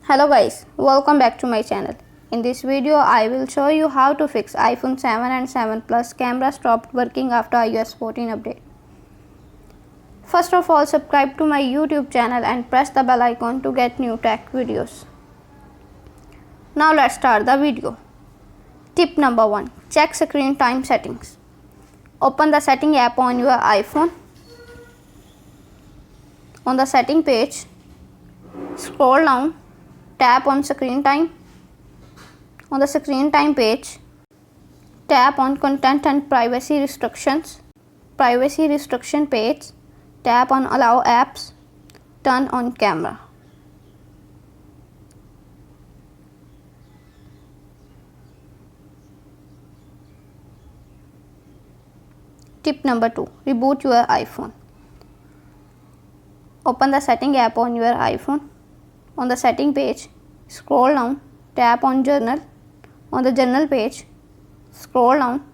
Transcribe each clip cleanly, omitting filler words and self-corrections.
Hello guys, welcome back to my channel. In this video, I will show you how to fix iPhone 7 and 7 Plus camera stopped working after iOS 14 update. First of all, subscribe to my YouTube channel and press the bell icon to get new tech videos. Now let's start the video. Tip number 1. Check screen time settings. Open the setting app on your iPhone. On the setting page, scroll down. Tap on screen time. On the screen time page, tap on content and privacy restrictions. Privacy restriction page, tap on allow apps. Turn on camera. Tip number 2. Reboot your iPhone. Open the setting app on your iPhone. On the setting page, scroll down, tap on journal. On the journal page, scroll down,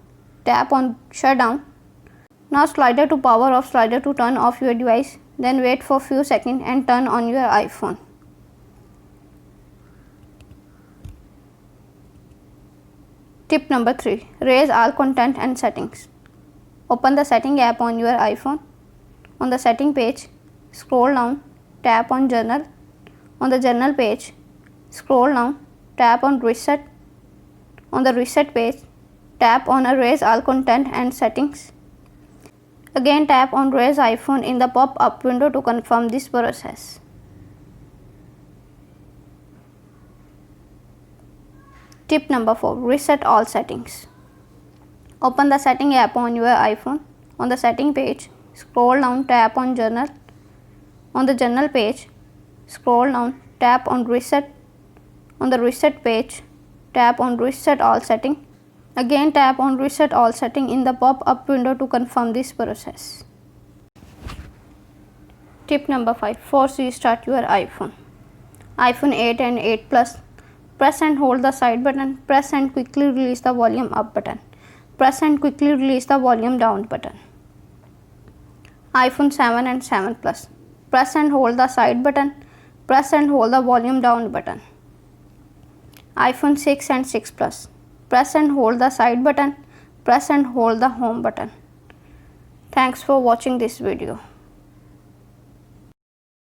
tap on shutdown. Now slider to power off, slider to turn off your device, then wait for few seconds and turn on your iPhone. Tip number 3. Erase all content and settings. Open the setting app on your iPhone. On the setting page, scroll down, tap on journal. On the journal page, scroll down, tap on reset. On the reset page, tap on erase all content and settings. Again tap on erase iPhone in the pop-up window to confirm this process. Tip number 4. Reset all settings. Open the setting app on your iPhone. On the setting page, scroll down, tap on journal. On the journal page, scroll down, tap on reset. On the reset page, tap on reset all setting. Again tap on reset all setting in the pop-up window to confirm this process. Tip number 5. Force restart your iPhone. iPhone 8 and 8 Plus. Press and hold the side button. Press and quickly release the volume up button. Press and quickly release the volume down button. iPhone 7 and 7 Plus. Press and hold the side button. Press and hold the volume down button. iPhone 6 and 6 Plus. Press and hold the side button. Press and hold the home button. Thanks for watching this video.